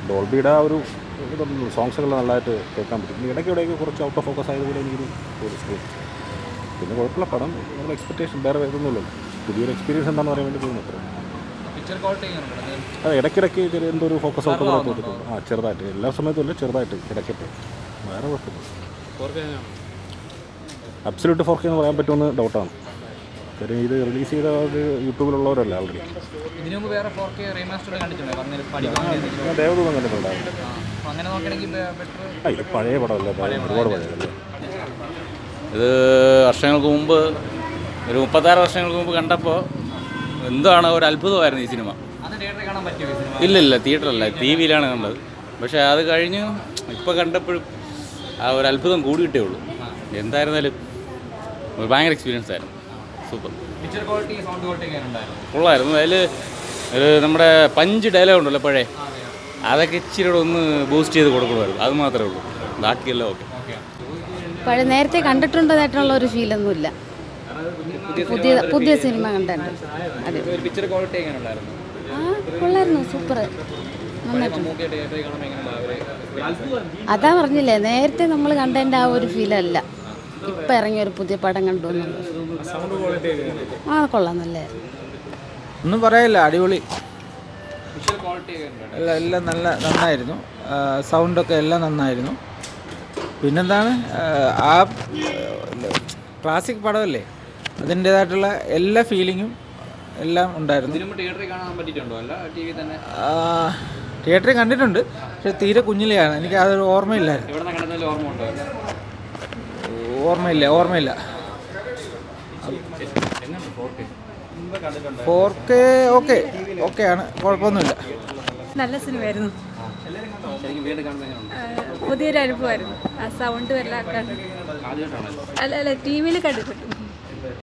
ഡോൾബിയുടെ ആ ഒരു ഇതൊന്നും സോങ്സൊക്കെ നല്ലതായിട്ട് കേൾക്കാൻ പറ്റും. ഇടയ്ക്കിടയ്ക്ക് കുറച്ച് ഔട്ട് ഓഫ് ഫോക്കസ് ആയതുപോലെ എനിക്കൊരു തോന്നി. പിന്നെ കുഴപ്പമില്ല, പടം നമ്മൾ എക്സ്പെക്റ്റേഷൻ വേറെ ഇതൊന്നുമില്ലല്ലോ. പുതിയൊരു എക്സ്പീരിയൻസ് എന്താണെന്ന് പറയാൻ വേണ്ടി തോന്നുന്നു അത്ര. അത് ഇടയ്ക്കിടയ്ക്ക് ചെറിയ എന്തോ ഒരു ഫോക്കസ് ഔട്ട് പോലെ തോന്നിയിട്ടുണ്ട്. ചെറുതായിട്ട്, എല്ലാ സമയത്തും ഇല്ല, ചെറുതായിട്ട് ഇടയ്ക്കിട്ട്. വേറെ കുഴപ്പമില്ല. അബ്സല്യൂട്ട് 4K എന്ന് പറയാൻ പറ്റുമെന്ന് ഡൗട്ടാണ്. കാര്യം ഇത് റിലീസ് ചെയ്ത യൂട്യൂബിലുള്ളവരല്ല ആൾറെഡി. ദേവദൂതം കണ്ടിട്ടുണ്ടായിരുന്നു. ഇത് പഴയ പടമല്ലേ, ഒരുപാട് പഴയതല്ലേ. ഇത് വർഷങ്ങൾക്ക് മുമ്പ്, ഒരു 36 വർഷങ്ങൾക്ക് മുമ്പ് കണ്ടപ്പോൾ എന്താണ് ഒരു അത്ഭുതമായിരുന്നു ഈ സിനിമ. ഇല്ല, തിയേറ്ററല്ല, ടി വിയിലാണ് കണ്ടത്. പക്ഷേ അത് കഴിഞ്ഞ് ഇപ്പോൾ കണ്ടപ്പോഴും ആ ഒരു അത്ഭുതം കൂടിയിട്ടേ ഉള്ളൂ. എന്തായിരുന്നാലും ഭയങ്കര എക്സ്പീരിയൻസ് ആയിരുന്നു. സൂപ്പർ, കൊള്ളായിരുന്നു. അതിൽ ഒരു നമ്മുടെ പഞ്ച് ഡയലോഗ് ഉണ്ടല്ലോ പഴയ, അതൊക്കെ ഇച്ചിരി ഒന്ന് ബൂസ്റ്റ് ചെയ്ത് കൊടുക്കണമായിരുന്നു. അത് മാത്രമേ ഉള്ളൂ, ബാക്കിയെല്ലാം ഓക്കെ. പഴയ നേരത്തെ കണ്ടിട്ടുള്ളതായിട്ടുള്ള ഒരു ഫീലൊന്നുമില്ല. പുതിയ സിനിമ കണ്ടിട്ടുണ്ട്. അതെ, കൊള്ളായിരുന്നു, സൂപ്പർ, നന്നായിട്ടുണ്ട്. അതാ പറഞ്ഞില്ലേ, നേരത്തെ നമ്മൾ കണ്ടതിൻ്റെ ആ ഒരു ഫീലല്ല ഇപ്പം ഇറങ്ങിയൊരു പുതിയ പടം കണ്ടു എന്നുള്ളത്. കൊള്ളാം, നല്ല ഒന്നും പറയാനില്ല, അടിപൊളി. എല്ലാം നന്നായിരുന്നു. സൗണ്ടൊക്കെ എല്ലാം നന്നായിരുന്നു. പിന്നെന്താണ്, ആ ക്ലാസിക് പടമല്ലേ, അതിൻ്റേതായിട്ടുള്ള എല്ലാ ഫീലിങ്ങും എല്ലാം ഉണ്ടായിരുന്നു. തിയേറ്ററിൽ കണ്ടിട്ടുണ്ട്, പക്ഷെ തീരെ കുഞ്ഞിലെയാണ്, എനിക്ക് അതൊരു ഓർമ്മയില്ലായിരുന്നു. 4K ഓക്കെയാണ്, കുഴപ്പമൊന്നുമില്ല. നല്ല സിനിമയായിരുന്നു, പുതിയൊരു അനുഭവമായിരുന്നു. ആ സൗണ്ട് എല്ലാം അല്ല ടി വിയിൽ കണ്ടിട്ടുണ്ട്.